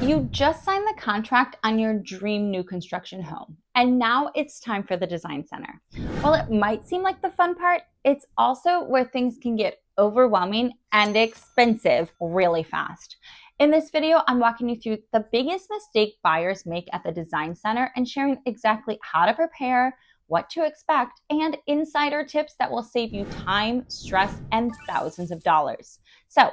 You just signed the contract on your dream new construction home, and now it's time for the design center. While it might seem like the fun part, it's also where things can get overwhelming and expensive really fast. In this video, I'm walking you through the biggest mistake buyers make at the design center and sharing exactly how to prepare, what to expect, and insider tips that will save you time, stress, and thousands of dollars. So,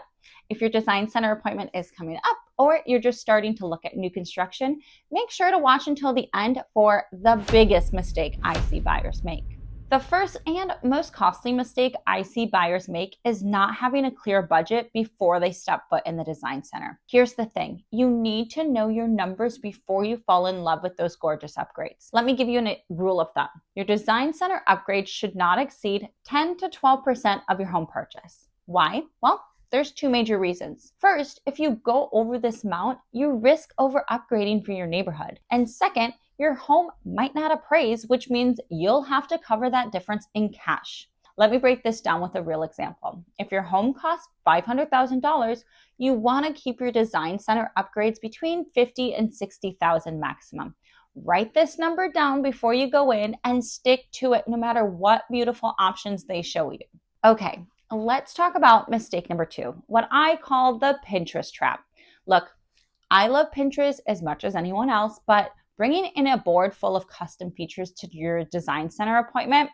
if your design center appointment is coming up or you're just starting to look at new construction, make sure to watch until the end for the biggest mistake I see buyers make. The first and most costly mistake I see buyers make is not having a clear budget before they step foot in the design center. Here's the thing, you need to know your numbers before you fall in love with those gorgeous upgrades. Let me give you a rule of thumb. Your design center upgrades should not exceed 10 to 12% of your home purchase. Why? Well, there's two major reasons. First, if you go over this amount, you risk over upgrading for your neighborhood. And second, your home might not appraise, which means you'll have to cover that difference in cash. Let me break this down with a real example. If your home costs $500,000, you want to keep your design center upgrades between $50,000 and $60,000 maximum. Write this number down before you go in and stick to it no matter what beautiful options they show you. Okay, let's talk about mistake number 2, what I call the Pinterest trap. Look, I love Pinterest as much as anyone else, but bringing in a board full of custom features to your design center appointment,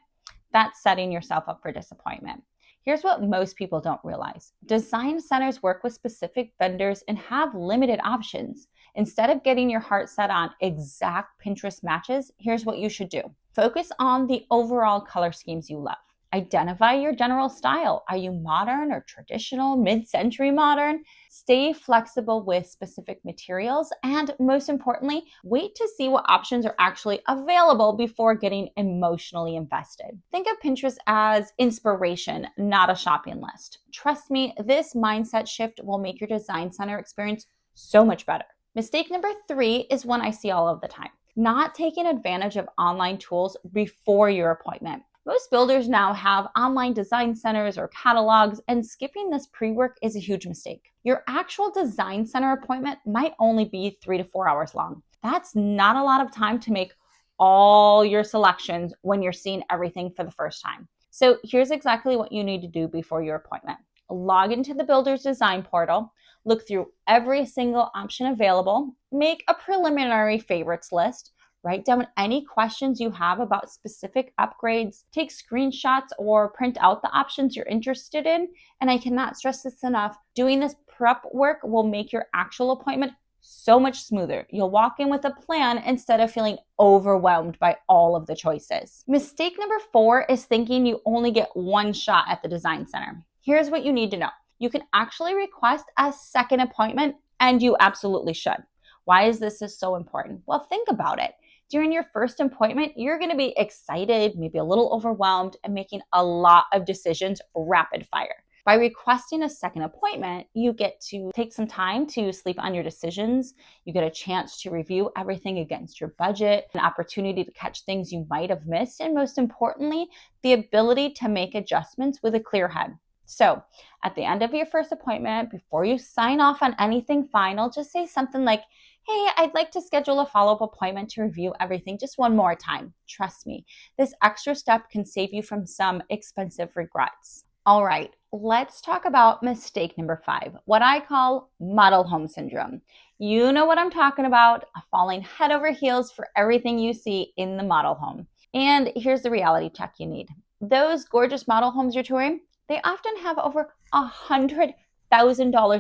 that's setting yourself up for disappointment. Here's what most people don't realize. Design centers work with specific vendors and have limited options. Instead of getting your heart set on exact Pinterest matches, here's what you should do. Focus on the overall color schemes you love. Identify your general style. Are you modern or traditional, mid-century modern? Stay flexible with specific materials, and most importantly, wait to see what options are actually available before getting emotionally invested. Think of Pinterest as inspiration, not a shopping list. Trust me, this mindset shift will make your design center experience so much better. Mistake number 3 is one I see all of the time. Not taking advantage of online tools before your appointment. Most builders now have online design centers or catalogs, and skipping this pre-work is a huge mistake. Your actual design center appointment might only be 3 to 4 hours long. That's not a lot of time to make all your selections when you're seeing everything for the first time. So here's exactly what you need to do before your appointment. Log into the builder's design portal, look through every single option available, make a preliminary favorites list, write down any questions you have about specific upgrades, take screenshots or print out the options you're interested in. And I cannot stress this enough, doing this prep work will make your actual appointment so much smoother. You'll walk in with a plan instead of feeling overwhelmed by all of the choices. Mistake number 4 is thinking you only get one shot at the design center. Here's what you need to know. You can actually request a second appointment, and you absolutely should. Why is this so important? Well, think about it. During your first appointment, you're going to be excited, maybe a little overwhelmed, and making a lot of decisions rapid fire. By requesting a second appointment, you get to take some time to sleep on your decisions. You get a chance to review everything against your budget, an opportunity to catch things you might have missed, and most importantly, the ability to make adjustments with a clear head. So at the end of your first appointment, before you sign off on anything final, just say something like, hey, I'd like to schedule a follow-up appointment to review everything just one more time. Trust me, this extra step can save you from some expensive regrets. All right, let's talk about mistake number 5, what I call model home syndrome. You know what I'm talking about, falling head over heels for everything you see in the model home. And here's the reality check you need. Those gorgeous model homes you're touring, they often have over $100,000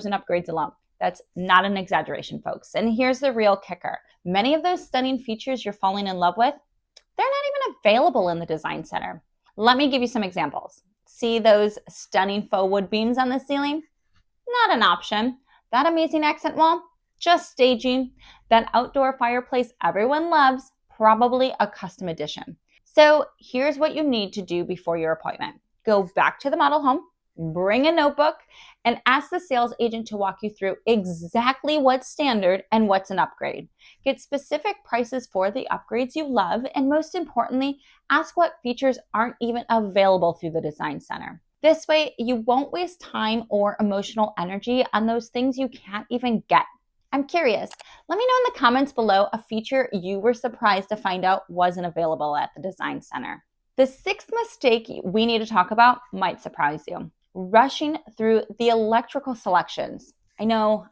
in upgrades alone. That's not an exaggeration, folks. And here's the real kicker. Many of those stunning features you're falling in love with, they're not even available in the design center. Let me give you some examples. See those stunning faux wood beams on the ceiling? Not an option. That amazing accent wall? Just staging. That outdoor fireplace everyone loves? Probably a custom edition. So here's what you need to do before your appointment. Go back to the model home, bring a notebook, and ask the sales agent to walk you through exactly what's standard and what's an upgrade. Get specific prices for the upgrades you love, and most importantly, ask what features aren't even available through the design center. This way, you won't waste time or emotional energy on those things you can't even get. I'm curious. Let me know in the comments below a feature you were surprised to find out wasn't available at the Design Center. The sixth mistake we need to talk about might surprise you. Rushing through the electrical selections. I know,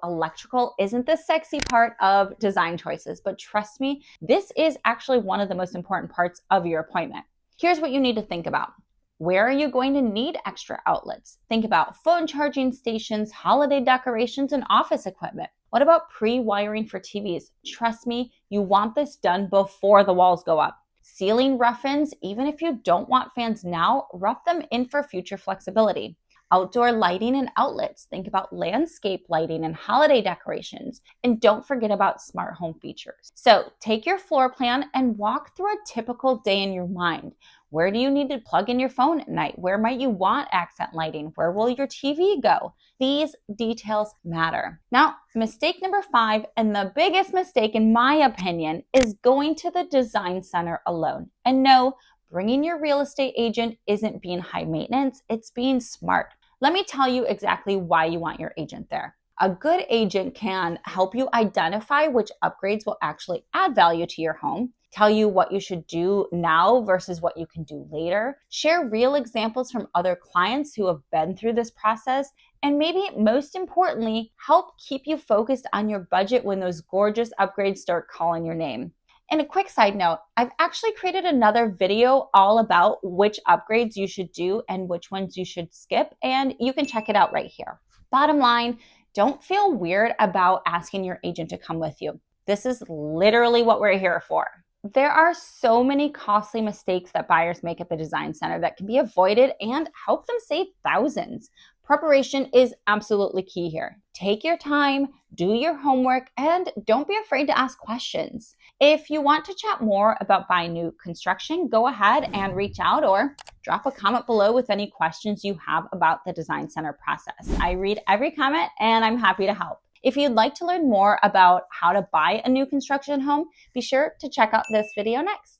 electrical isn't the sexy part of design choices, but trust me, this is actually one of the most important parts of your appointment. Here's what you need to think about. Where are you going to need extra outlets? Think about phone charging stations, holiday decorations, and office equipment. What about pre-wiring for TVs? Trust me, you want this done before the walls go up. Ceiling rough-ins, even if you don't want fans now, rough them in for future flexibility. Outdoor lighting and outlets. Think about landscape lighting and holiday decorations. And don't forget about smart home features. So take your floor plan and walk through a typical day in your mind. Where do you need to plug in your phone at night? Where might you want accent lighting? Where will your TV go? These details matter. Now, mistake number 5, and the biggest mistake in my opinion, is going to the design center alone. And no, bringing your real estate agent isn't being high maintenance, it's being smart. Let me tell you exactly why you want your agent there. A good agent can help you identify which upgrades will actually add value to your home, tell you what you should do now versus what you can do later, share real examples from other clients who have been through this process, and maybe most importantly, help keep you focused on your budget when those gorgeous upgrades start calling your name. And a quick side note, I've actually created another video all about which upgrades you should do and which ones you should skip, and you can check it out right here. Bottom line, don't feel weird about asking your agent to come with you. This is literally what we're here for. There are so many costly mistakes that buyers make at the design center that can be avoided and help them save thousands. Preparation is absolutely key here. Take your time, do your homework, and don't be afraid to ask questions. If you want to chat more about buying new construction, go ahead and reach out or drop a comment below with any questions you have about the design center process. I read every comment and I'm happy to help. If you'd like to learn more about how to buy a new construction home, be sure to check out this video next.